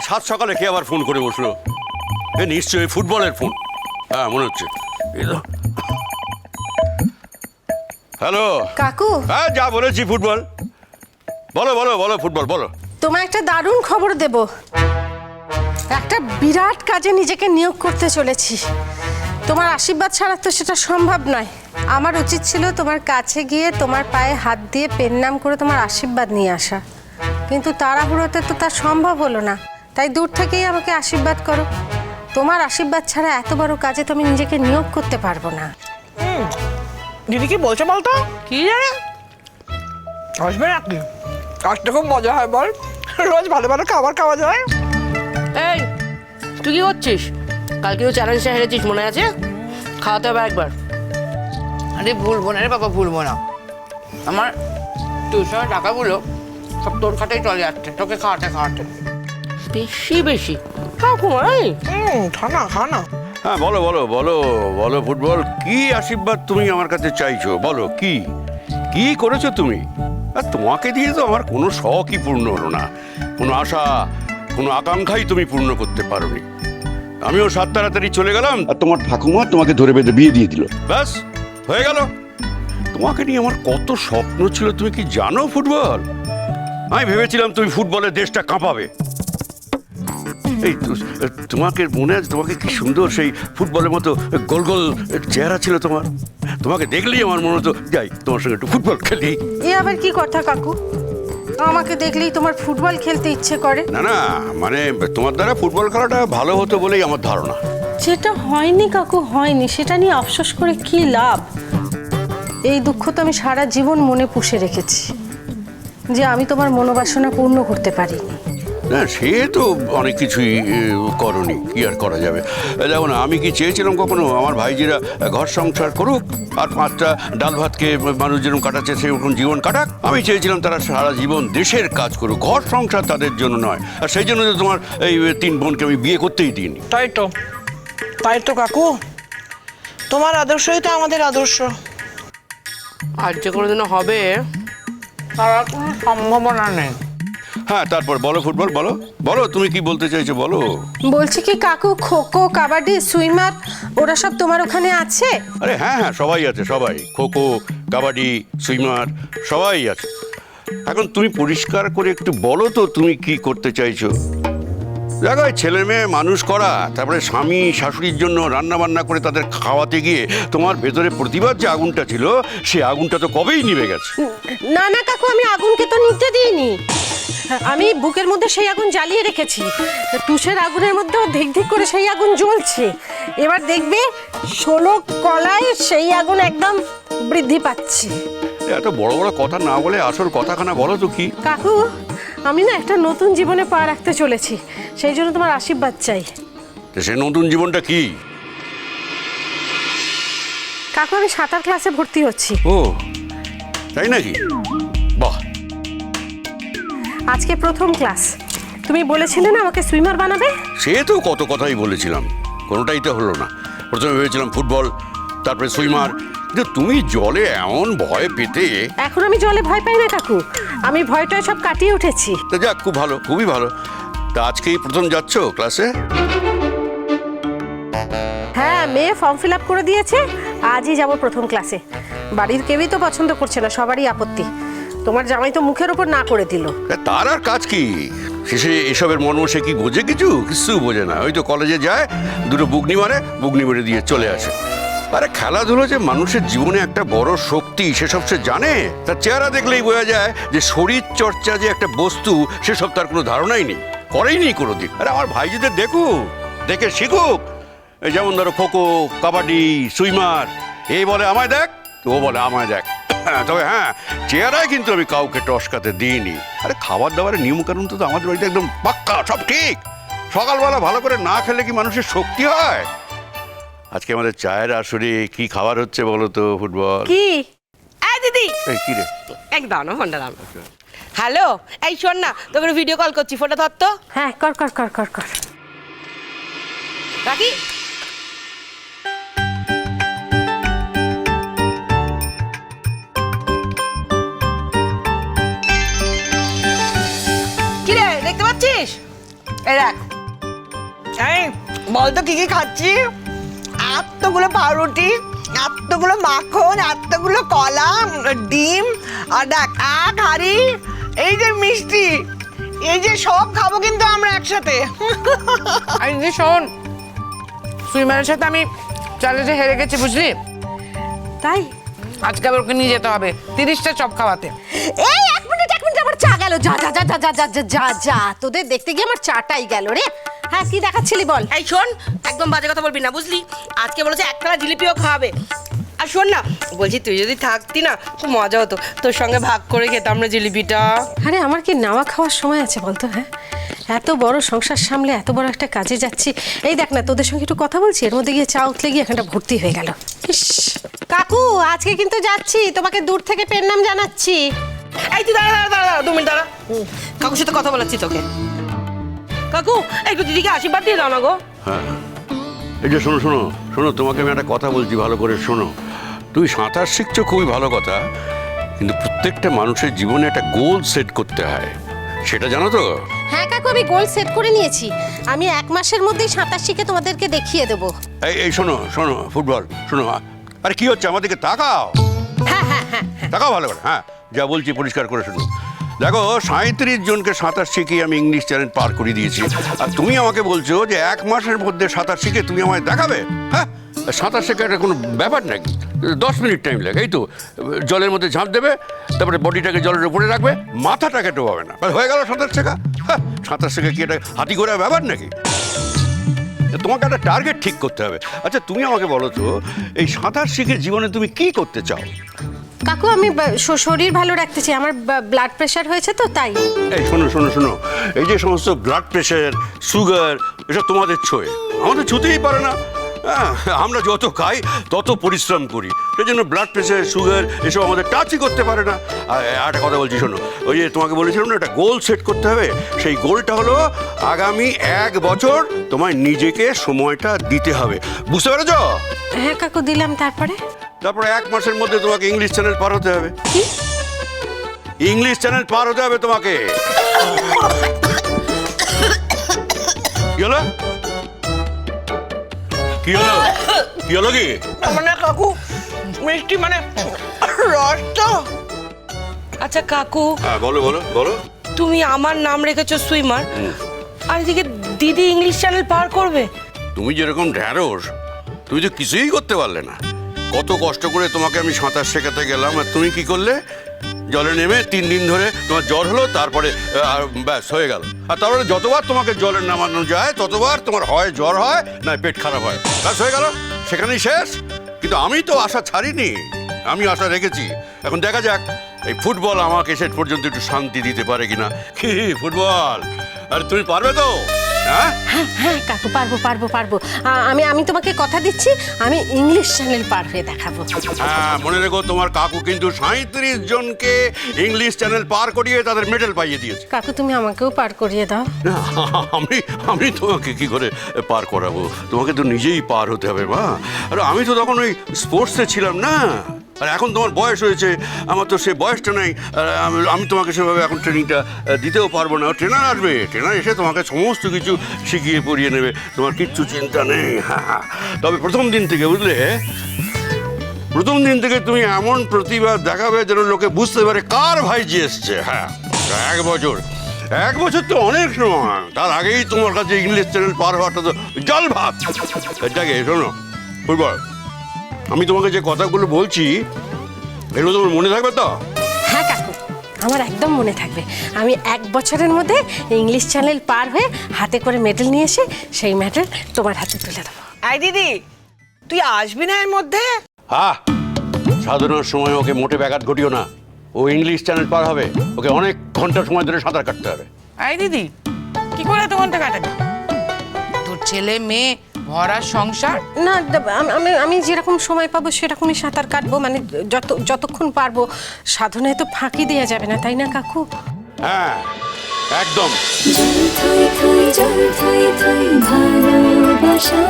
সাত সকালে কে আবার ফোন করে বসলো? এ নিশ্চয়ই ফুটবলের ফোন। হ্যাঁ মনে হচ্ছে। হ্যালো কাকু। হ্যাঁ যা বলেছি ফুটবল। বলো বলো বলো ফুটবল বলো। তোমায় একটা দারুণ খবর দেব। একটা বিরাট কাজে নিজেকে নিয়োগ করতে চলেছি। তোমার আশীর্বাদ ছাড়া তো সেটা সম্ভব নয়। আমার উচিত ছিল তোমার কাছে গিয়ে তোমার পায়ে হাত দিয়ে পেন নাম করে তোমার আশীর্বাদ নিয়ে আসা, কিন্তু তাড়াহুড়োতে তো তা সম্ভব হলো না। তাই দূর থেকেই আমাকে আশীর্বাদ করো। তোমার আশীর্বাদ ছাড়া এত বড় কাজে তো আমি নিজেকে নিয়োগ করতে পারবো না। দিদি কি বলছে বলতো? কি জানে আসবে নাকি? কাজটা খুব মজা হয় বল, রোজ ভালো ভালো খাবার খাওয়া যায়। এই তুই কি করছিস? কালকে তো চ্যালেঞ্জটা হেরেছিস মনে আছে? খাওয়াতে হবে একবার। আরে ভুলবো না রে বাবা, ভুলবো না। আমার টিউশনের টাকাগুলো সব তোর খাতেই চলে যাচ্ছে, তোকে খাওয়াতে খাওয়াতে। বেশি বেশি খাও কুমার। খানা খানা। হ্যাঁ বলো বলো বলো বলো ফুটবল, কি আশীর্বাদ তুমি আমার কাছে চাইছো? বলো কি কি করেছো তুমি? আর তোমাকে দিয়ে তো আমার কোনো শখই পূর্ণ হলো না, কোনো আশা কোনো আকাঙ্ক্ষাই তুমি পূর্ণ করতে পারোনি। আমিও সাত তাড়াতাড়ি চলে গেলাম আর তোমার ঠাকুমা তোমাকে ধরে বেঁধে বিয়ে দিয়ে দিল, ব্যাস হয়ে গেল। তোমাকে নিয়ে আমার কত স্বপ্ন ছিল তুমি কি জানো ফুটবল? আমি ভেবেছিলাম তুমি ফুটবলের দেশটা কাঁপাবে। এই তোমাকে মনে আছে, তোমাকে কি সুন্দর সেই ফুটবলের মতো গোল গোল চেহারা ছিল তোমার। তোমাকে দেখলেই আমার মনে হতো যাই তোমার সঙ্গে একটু ফুটবল খেলি। এ আবার কি কথা কাকু? আমাকে দেখলেই তোমার ফুটবল খেলতে ইচ্ছে করে? না না, মানে তোমার দ্বারা ফুটবল খেলাটা ভালো হতো বলেই আমার ধারণা। যেটা হয়নি কাকু হয়নি, সেটা নিয়ে আফসোস করে কি লাভ? এই দুঃখ তো আমি সারা জীবন মনে পুষে রেখেছি যে আমি তোমার মনোবাসনা পূর্ণ করতে পারিনি। না সে তো অনেক কিছুই করনি, কি আর করা যাবে। যেমন আমি কি চেয়েছিলাম কখনো আমার ভাইজিরা ঘর সংসার করুক আর পাঁচটা ডাল ভাতকে মানুষ যেরকম কাটাচ্ছে সেরকম জীবন কাটাক? আমি চেয়েছিলাম তারা সারা জীবন দেশের কাজ করুক, ঘর সংসার তাদের জন্য নয়। আর সেই জন্য তো তোমার এই তিন বোনকে আমি বিয়ে করতেই দিইনি। তাই তো কাকু, তোমার আদর্শই তো আমাদের আদর্শ। আর যে কোনোদিনও হবে তার আর কোনো সম্ভাবনা নেই। হ্যাঁ তারপর বলো ফুটবল, বলো বলো তুমি কি বলতে চাইছো বলো। বলছি কি কাকু, খোখো কাবাডি সুইমার ওরা সব তোমার ওখানে আছে? আরে হ্যাঁ হ্যাঁ সবাই আছে, সবাই খোখো কাবাডি সুইমার সবাই আছে। এখন তুমি পরিষ্কার করে একটু বলো তো তুমি কি করতে চাইছো? দেখো ছেলে মেয়ে মানুষ করা, তারপরে স্বামী শাশুড়ির জন্য রান্না বান্না করে তাদের খাওয়াতে গিয়ে তোমার ভেতরে প্রতিবাদ যে আগুনটা ছিল সে আগুনটা তো কবেই নিভে গেছে। না না কাকু, আমি আগুনকে তো নিতে দিইনি। আমি বুকের মধ্যে সেই আগুন জ্বালিয়ে রেখেছি। তুষের আগুনের মধ্যেও ধিক ধিক করে সেই আগুন জ্বলছে। এবার দেখবে 16 কলায় সেই আগুন একদম বৃদ্ধি পাচ্ছে। এত বড় বড় কথা না বলে আসল কথাখানা বলো তো কি। কাকু, আমি না একটা নতুন জীবনে পা রাখতে চলেছি, সেই জন্য তোমার আশীর্বাদ চাই। সে নতুন জীবনটা কি? কাকু, আমি সাঁতার ক্লাসে ভর্তি হচ্ছি। ও তাই নাকি? বাহ। আজকে প্রথম ক্লাস। তুমি বলেছিলে না আমাকে সুইমার বানাবে? সে তো কত কথাই বলেছিলাম, কোনোটাই তো হলো না। প্রথমে ভেবেছিলাম ফুটবল, তারপরে সুইমার, কিন্তু তুমি জলে এমন ভয় পেতে। এখন আমি জলে ভয় পাই না কাকু, আমি ভয়টায় সব কাটিয়ে উঠেছি। তা যাক, খুব ভালো, খুবই ভালো। তা আজকেই প্রথম যাচ্ছ ক্লাসে? হ্যাঁ, মেয়ে ফর্ম ফিল আপ করে দিয়েছে, আজই যাব প্রথম ক্লাসে। বাড়ির কেউই তো পছন্দ করছে না, সবারই আপত্তি। তোমার জামাই তো মুখের ওপর না করে দিল। তার আর কাজ কি? শেষে এসবের মর্ম সে কি বোঝে? কিছু বোঝে না। ওই তো কলেজে যায়, দুটো বুগনি মেরে দিয়ে চলে আসে। আরে খেলাধুলো যে মানুষের জীবনে একটা বড় শক্তি সেসব সে জানে। তার চেহারা দেখলেই বোঝা যায় যে শরীর চর্চা যে একটা বস্তু সেসব তার কোনো ধারণাই নেই, করেইনি কোনোদিন। আরে আমার ভাইজিদের দেখে শিখুক। এই যেমন ধরো খোখো কাবাডি সুইমার, এই বলে আমায় দেখ, ও বলে আমায় দেখ। তবে হ্যাঁ, চেহারায় কিন্তু আমি কাউকে টসকাতে দিইনি। আরে খাবার দাবারের নিয়ম কানুন তো আমাদের বাড়িতে একদম পাক্কা, সব ঠিক। সকালবেলা ভালো করে না খেলে কি মানুষের শক্তি হয়? আজকে আমাদের চায়ের আসরে কি খাবার হচ্ছে বলো তো ফুটবল? কি? এই দিদি, এই কি রে? একদম না ফোনটা দাও। হ্যালো, এই শোন না, তোকে ভিডিও কল করছি, ফোনটা ধর তো। হ্যাঁ, কর কর কর কর কর। রাখি। কিরে, দেখতে পাচ্ছিস? এই দেখ। বলতো কি কি খাচ্ছি? এতগুলো পাউরুটি, এতগুলো মাখন, এতগুলো কলা, ডিম, আর দেখ এক হাঁড়ি এই যে মিষ্টি, এই যে সব খাবো কিন্তু আমরা একসাথে। আর যে শোন, সুইমারের সাথে আমি চ্যালেঞ্জে হেরে গেছি, বুঝলি? তাই? আজকে আবার ওকে নিয়ে যেতে হবে 30টা চপ খাওয়াতে। এই এক মিনিট আমার চা গেল। যা যা যা যা যা যা যা যা যা, তোদের দেখতে গিয়ে আমার চাটাই গেল রে। হ্যাঁ, কি দেখাচ্ছিলি বল? এই শোন, একদম বাজে কথা বলবি না, বুঝলি? আজকে বলেছে একতলা জিলিপিও খাওয়াবে। আর শোন না, বলছি তুই যদি থাকতি না খুব মজা হতো, তোর সঙ্গে ভাগ করে খেতাম না জিলিপিটা। আরে আমার কি নাওয়া খাওয়ার সময় আছে বলতো? হ্যাঁ, এত বড় সংসার সামলে এত বড় একটা কাজে যাচ্ছি, এই দেখ না তোদের সঙ্গে একটু কথা বলছি, এর মধ্যে গিয়ে চা উঠলে গিয়ে এখানটা ভর্তি হয়ে গেল। ইস, কাকু আজকে কিন্তু যাচ্ছি, তোমাকে দূর থেকে পেন নাম জানাচ্ছি। এই তুই দাঁড়া দাঁড়া দাঁড়া 2 মিনিট দাঁড়া, কাকুর সাথে কথা বলাচ্ছি তোকে। কাকু একটু দিদিকে আশীর্বাদ দিয়ে দাও না গো। হ্যাঁ, এই যে শোনো শোনো শোনো, তোমাকে আমি একটা কথা বলছি, ভালো করে শোনো। তুমি সাঁতার শিখছো, খুবই ভালো কথা, কিন্তু প্রত্যেকটা মানুষের জীবনে একটা গোল সেট করতে হয়, সেটা জানো তো? হ্যাঁ কাকু, আমি গোল সেট করে নিয়েছি, আমি 1 মাসের মধ্যেই সাঁতার শিখে তোমাদেরকে দেখিয়ে দেবো। এই শোনো শোনো, ফুটবল শোনো, আরে কি হচ্ছে, আমাদেরকে তাকাও। হ্যাঁ হ্যাঁ হ্যাঁ, তাকাও ভালো করে, হ্যাঁ, যা বলছি পরিষ্কার করে শুনো। দেখো, 37 জনকে সাঁতার শিখিয়ে আমি ইংলিশ চ্যানেল পার করে দিয়েছি, আর তুমি আমাকে বলছো যে 1 মাসের মধ্যে সাঁতার শিখে তুমি আমায় দেখাবে? হ্যাঁ, সাঁতার শেখা এটা কোনো ব্যাপার নাকি? 10 মিনিট টাইম লাগে, এই তো। জলের মধ্যে ঝাঁপ দেবে, তারপরে বডিটাকে জলের উপরে রাখবে, মাথাটাকে ডোবাবে না, ব্যাস হয়ে গেল সাঁতার শেখা। হ্যাঁ, সাঁতার শেখা কি এটা হাতি ঘোড়ার ব্যাপার নাকি? তোমাকে একটা টার্গেট ঠিক করতে হবে। আচ্ছা তুমি আমাকে বলো তো, এই সাঁতার শিখে জীবনে তুমি কি করতে চাও? কাকু আমি শরীর ভালো রাখতে চাই, আমার ব্লাড প্রেশার হয়েছে তো তাই। এই শোনো শোনো শোনো, এই যে সমস্ত ব্লাড প্রেশার, সুগার, এসব তোমাদের ছোঁয়ে, আমাদের ছুতেই পারে না। হ্যাঁ, আমরা যত খাই তত পরিশ্রম করি, সেই জন্য ব্লাড প্রেশার, সুগার এসব আমাদের টাচই করতে পারে না। আর একটা কথা বলছি শোনো, ওই যে তোমাকে বলেছিলাম না, একটা গোল সেট করতে হবে, সেই গোলটা হলো আগামী 1 বছর তোমায় নিজেকে সময়টা দিতে হবে, বুঝতে পেরেছ? হ্যাঁ কাকু, দিলাম। তারপরে 1 মাসের মধ্যে তোমাকে ইংলিশ চ্যানেল পার হতে হবে। কি? ইংলিশ চ্যানেল পার হতে হবে তোমাকে। কি হলো কি হলো কি হলো কি? মানে কাকু মিষ্টি মানে রস তো। আচ্ছা কাকু, হ্যাঁ বলো বলো বলো। তুমি আমার নাম রেখেছো সুইমার, আর এদিকে দিদি ইংলিশ চ্যানেল পার করবে? তুমি যেরকম ঢ্যাঁড়স, তুমি তো কিছুই করতে পারলে না। কত কষ্ট করে তোমাকে আমি সাঁতার শেখাতে গেলাম, আর তুমি কি করলে? জলে নেমে 3 দিন ধরে তোমার জ্বর হলো, তারপরে আর ব্যাস হয়ে গেল। আর তারপরে যতবার তোমাকে জলে নামানো যায় ততবার তোমার হয় জ্বর হয়, না পেট খারাপ হয়, ব্যাস হয়ে গেল, সেখানেই শেষ। কিন্তু আমি তো আশা ছাড়িনি, আমি আশা রেখেছি। এখন দেখা যাক এই ফুটবল আমাকে শেষ পর্যন্ত একটু শান্তি দিতে পারে কিনা। কি ফুটবল, আর তুমি পারবে তো? হ্যাঁ হ্যাঁ হ্যাঁ কাকু, পারবো পারবো পারবো। আমি তোমাকে কথা দিচ্ছি, আমি ইংলিশ চ্যানেল পার হয়ে দেখাবো। হ্যাঁ, মনে রেখো, তোমার কাকু কিন্তু 37 জনকে ইংলিশ চ্যানেল পার করিয়ে তাদের মেডেল পাইয়ে দিয়েছে। কাকু তুমি আমাকেও পার করিয়ে দাও। না, আমি তোমাকে কি করে পার করাবো? তোমাকে তো নিজেই পার হতে হবে মা। আর আমি তো তখন ওই স্পোর্টসে ছিলাম না, আর এখন তোমার বয়স হয়েছে, আমার তো সে বয়সটা নেই। আমি তোমাকে সেভাবে এখন ট্রেনিংটা দিতেও পারবো না। ট্রেনার আসবে, ট্রেনার এসে তোমাকে সমস্ত কিছু শিখিয়ে পড়িয়ে নেবে, তোমার কিচ্ছু চিন্তা নেই। হ্যাঁ, তবে প্রথম দিন থেকে, বুঝলে, প্রথম দিন থেকে তুমি এমন প্রতিভা দেখাবে যেন লোকে বুঝতে পারে কার ভাইজি এসছে। হ্যাঁ, 1 বছর, 1 বছর তো অনেক সময়, তার আগেই তোমার কাছে ইংলিশ চ্যানেল পার হওয়াটা তো জল ভাত। এটাকে শোনো ফুটবল, আমি তোমাকে যে কথাগুলো বলছি এগুলো তোমার মনে থাকবে তো? হ্যাঁ কাকু, আমার একদম মনে থাকবে। আমি 1 বছরের মধ্যে ইংলিশ চ্যানেল পার হয়ে হাতে করে মেডেল নিয়ে এসে সেই মেডেল তোমার হাতে তুলে দেবো। এই দিদি, তুই আসবি না এর মধ্যে? হ্যাঁ, সাধনার সময় ওকে মোটে ব্যাঘাত ঘটিও না। ও ইংলিশ চ্যানেল পার হবে, ওকে অনেক ঘন্টা সময় ধরে সাঁতার কাটতে হবে। এই দিদি, কি করে এত ঘন্টা কাটাবি? তোর ছেলে মেয়ে ভরা সংসার। না, আমি যেরকম সময় পাবো সেরকমই সাঁতার কাটবো, মানে যতক্ষণ পারবো। সাধনায় তো ফাঁকি দেওয়া যাবে না, তাই না কাকু? হ্যাঁ একদম। জল থই থই জল থই থই ভালোবাসা